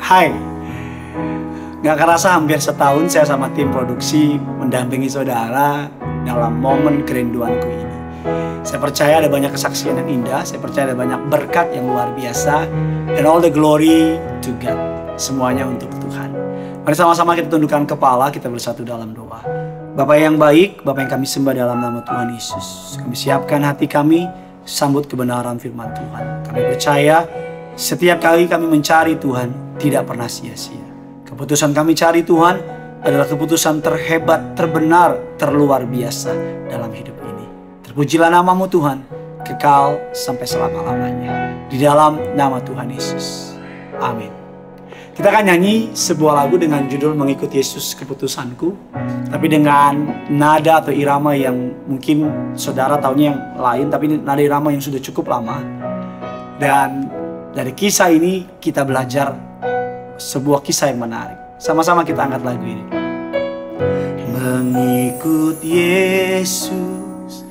Hai, gak kerasa hampir setahun saya sama tim produksi mendampingi saudara dalam momen kerinduanku ini. Saya percaya ada banyak kesaksian yang indah, saya percaya ada banyak berkat yang luar biasa, and all the glory to God. Semuanya untuk Tuhan. Mari sama-sama kita tundukkan kepala, kita bersatu dalam doa. Bapa yang baik, Bapa yang kami sembah dalam nama Tuhan Yesus. Kami siapkan hati kami, sambut kebenaran firman Tuhan. Kami percaya setiap kali kami mencari Tuhan, tidak pernah sia-sia. Keputusan kami cari Tuhan adalah keputusan terhebat, terbenar, terluar biasa dalam hidup ini. Terpujilah namamu Tuhan, kekal sampai selama-lamanya. Di dalam nama Tuhan Yesus. Amin. Kita akan nyanyi sebuah lagu dengan judul Mengikut Yesus Keputusanku. Tapi dengan nada atau irama yang mungkin saudara tahunya yang lain, tapi ini nada irama yang sudah cukup lama. Dan dari kisah ini kita belajar sebuah kisah yang menarik. Sama-sama kita angkat lagu ini. Mengikut Yesus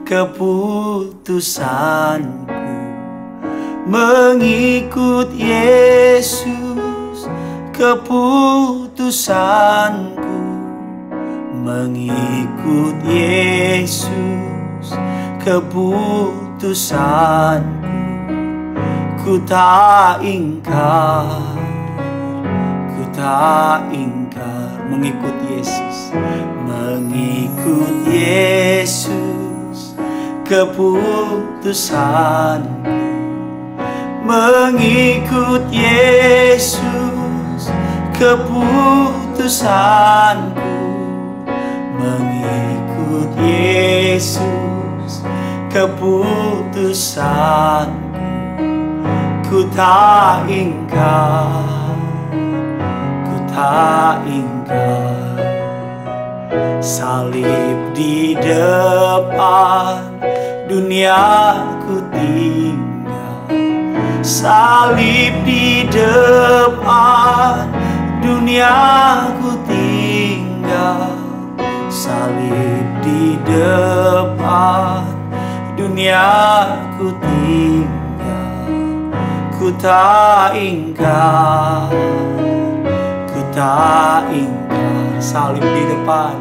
keputusanku, mengikut Yesus keputusanku, mengikut Yesus keputusanku. Ku tak ingkar, ku tak ingkar. Mengikut Yesus, mengikut Yesus keputusanku, mengikut Yesus keputusanku, mengikut Yesus keputusanku. Ku tak ingkar, ku tak ingkar. Salib di depan, dunia ku tinggal. Salib di depan, dunia ku tinggal. Salib di depan, dunia ku tinggal. Ku tak ingkar, ku tak ingkar. Salib di depan,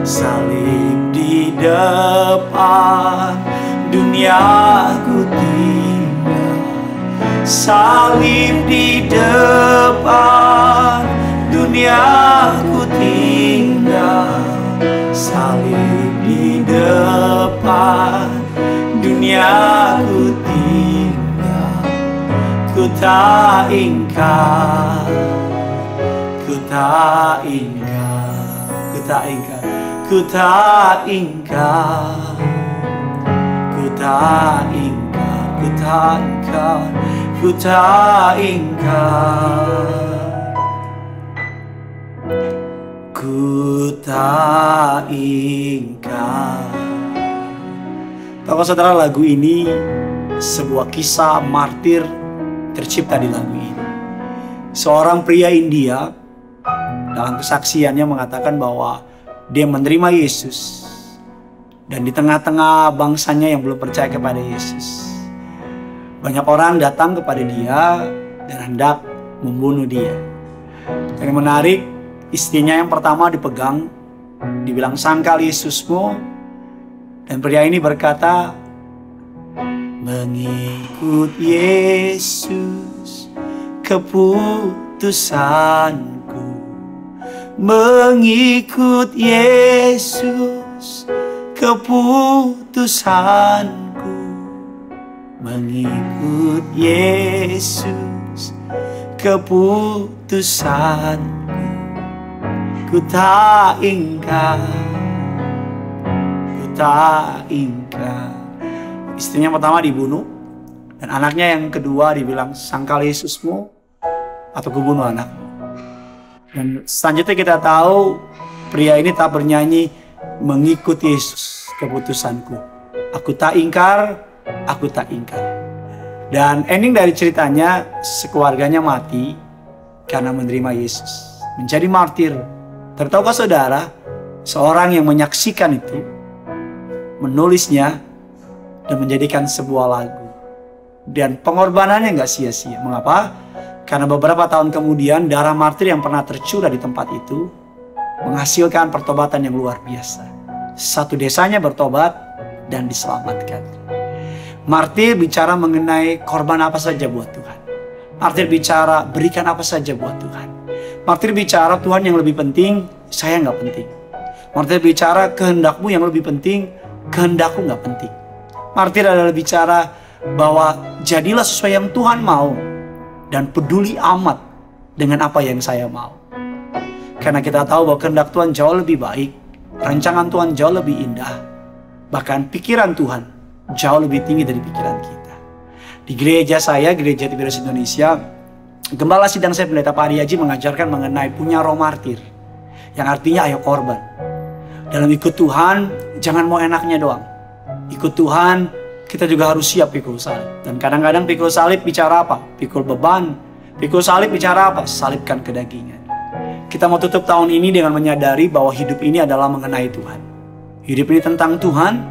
salib di depan, dunia ku tinggal. Salib di depan, dunia ku tinggal. Salib di depan, dunia ku tinggal. Ku tak ingkar, ku tak ingkar, ku tak ingkar, ku tak ingkar, ku tak ingkar, ku tak ingkar, ku tak ingkar, ku tak ingkar. Tahu saudara, lagu ini sebuah kisah martir tercipta di lagu ini. Seorang pria India dalam kesaksiannya mengatakan bahwa dia menerima Yesus, dan di tengah-tengah bangsanya yang belum percaya kepada Yesus, banyak orang datang kepada dia dan hendak membunuh dia. Yang menarik, istrinya yang pertama dipegang, dibilang sangkal Yesusmu, dan pria ini berkata, mengikut Yesus keputusanku, mengikut Yesus keputusanku, mengikut Yesus keputusanku. Ku tak ingkar, ku tak ingkar. Istrinya pertama dibunuh, dan anaknya yang kedua dibilang sangkal Yesusmu atau kubunuh anakmu. Dan selanjutnya kita tahu pria ini tak bernyanyi mengikut Yesus keputusanku. Aku tak ingkar, aku tak ingkar. Dan ending dari ceritanya, sekeluarganya mati karena menerima Yesus, menjadi martir. Tahukah saudara, seorang yang menyaksikan itu menulisnya dan menjadikan sebuah lagu. Dan pengorbanannya nggak sia-sia. Mengapa? Karena beberapa tahun kemudian darah martir yang pernah tercurah di tempat itu menghasilkan pertobatan yang luar biasa. Satu desanya bertobat dan diselamatkan. Martir bicara mengenai korban apa saja buat Tuhan. Martir bicara berikan apa saja buat Tuhan. Martir bicara Tuhan yang lebih penting, saya nggak penting. Martir bicara kehendakmu yang lebih penting, kehendakku nggak penting. Martir adalah bicara bahwa jadilah sesuai yang Tuhan mau dan peduli amat dengan apa yang saya mau. Karena kita tahu bahwa kehendak Tuhan jauh lebih baik, rancangan Tuhan jauh lebih indah, bahkan pikiran Tuhan jauh lebih tinggi dari pikiran kita. Di gereja saya, Gereja Tiberius Indonesia, Gembala Sidang saya Pendeta Pak Haji mengajarkan mengenai punya roh martir, yang artinya ayo korban. Dalam ikut Tuhan, jangan mau enaknya doang. Ikut Tuhan, kita juga harus siap pikul salib. Dan kadang-kadang pikul salib bicara apa? Pikul beban. Pikul salib bicara apa? Salibkan kedagingan. Kita mau tutup tahun ini dengan menyadari bahwa hidup ini adalah mengenai Tuhan. Hidup ini tentang Tuhan,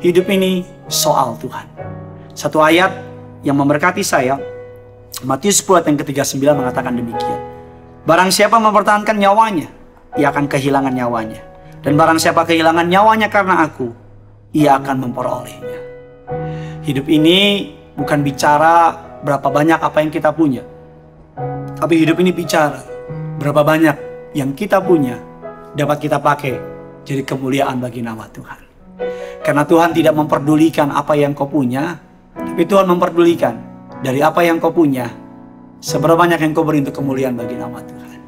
hidup ini soal Tuhan. Satu ayat yang memberkati saya, Matius 10 ayat yang ke-39 mengatakan demikian. Barang siapa mempertahankan nyawanya, ia akan kehilangan nyawanya. Dan barang siapa kehilangan nyawanya karena aku, ia akan memperolehnya. Hidup ini bukan bicara berapa banyak apa yang kita punya, tapi hidup ini bicara berapa banyak yang kita punya dapat kita pakai jadi kemuliaan bagi nama Tuhan. Karena Tuhan tidak memperdulikan apa yang kau punya, tapi Tuhan memperdulikan dari apa yang kau punya, seberapa banyak yang kau beri untuk kemuliaan bagi nama Tuhan.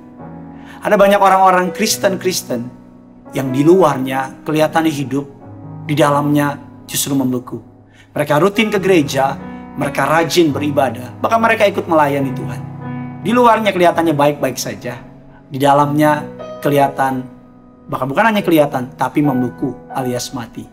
Ada banyak orang-orang Kristen yang di luarnya kelihatannya hidup, di dalamnya justru membeku. Mereka rutin ke gereja, mereka rajin beribadah, bahkan mereka ikut melayani Tuhan. Di luarnya kelihatannya baik-baik saja, di dalamnya kelihatan, bahkan bukan hanya kelihatan, tapi membeku alias mati.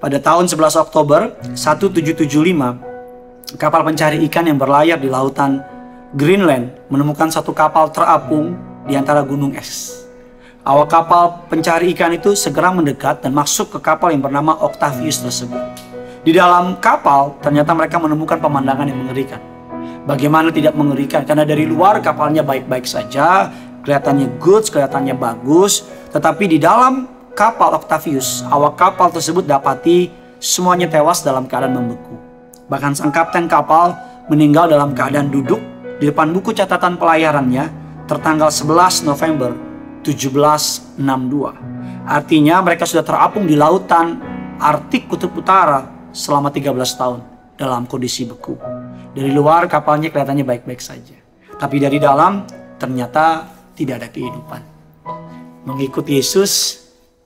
Pada tahun 11 Oktober 1775, kapal pencari ikan yang berlayar di lautan Greenland menemukan satu kapal terapung di antara gunung es. Awak kapal pencari ikan itu segera mendekat dan masuk ke kapal yang bernama Octavius tersebut. Di dalam kapal ternyata mereka menemukan pemandangan yang mengerikan. Bagaimana tidak mengerikan? Karena dari luar kapalnya baik-baik saja, kelihatannya good, kelihatannya bagus. Tetapi di dalam kapal Octavius, awak kapal tersebut dapati semuanya tewas dalam keadaan membeku. Bahkan sang kapten kapal meninggal dalam keadaan duduk di depan buku catatan pelayarannya tertanggal 11 November 1762. Artinya mereka sudah terapung di lautan Arktik Kutub Utara selama 13 tahun dalam kondisi beku. Dari luar kapalnya kelihatannya baik-baik saja, tapi dari dalam ternyata tidak ada kehidupan. Mengikut Yesus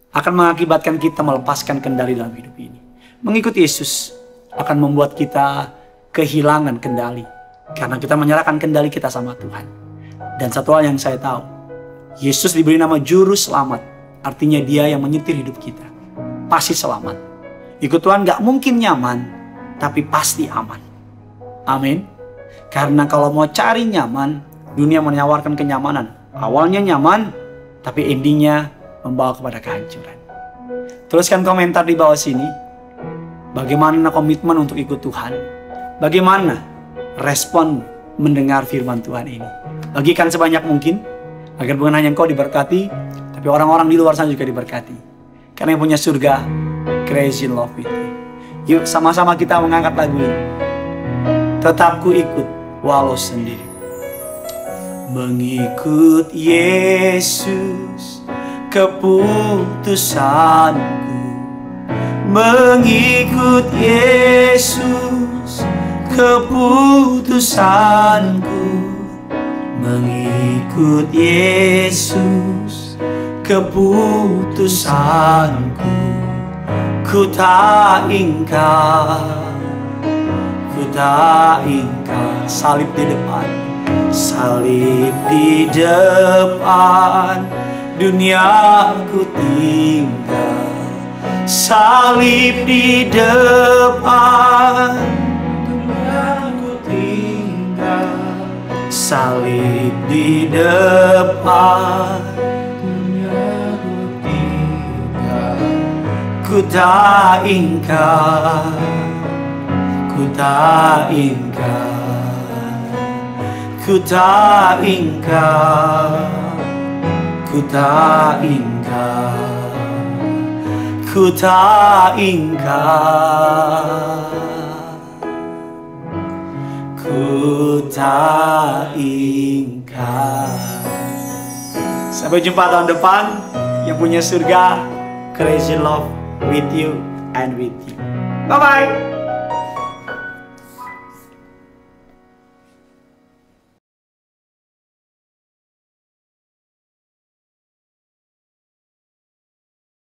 akan mengakibatkan kita melepaskan kendali dalam hidup ini. Mengikut Yesus akan membuat kita kehilangan kendali, karena kita menyerahkan kendali kita sama Tuhan. Dan satu hal yang saya tahu, Yesus diberi nama Juru Selamat, artinya Dia yang menyetir hidup kita. Pasti selamat. Ikut Tuhan gak mungkin nyaman, tapi pasti aman. Amin. Karena kalau mau cari nyaman, dunia menawarkan kenyamanan. Awalnya nyaman, tapi endingnya membawa kepada kehancuran. Tuliskan komentar di bawah sini. Bagaimana komitmen untuk ikut Tuhan? Bagaimana respon mendengar firman Tuhan ini? Bagikan sebanyak mungkin, agar bukan hanya engkau diberkati, tapi orang-orang di luar sana juga diberkati. Karena yang punya surga, crazy in love with you. Yuk sama-sama kita mengangkat lagu ini. Tetap ku ikut walau sendiri. Mengikut Yesus keputusanku. Mengikut Yesus keputusanku. Mengikut Yesus keputusanku. Ku tak ingkar, ku tak ingkar. Salib di depan, salib di depan, dunia ku tinggal. Salib di depan, dunia ku tinggal. Salib di depan, dunia ku tinggal. Ku tak ingkar, ku tak ingkar, Ku tak ingkar, ku tak ingkar, ku tak ingkar, ku tak ingkar. Sampai jumpa tahun depan. Yang punya surga, crazy love with you and with you. Bye bye.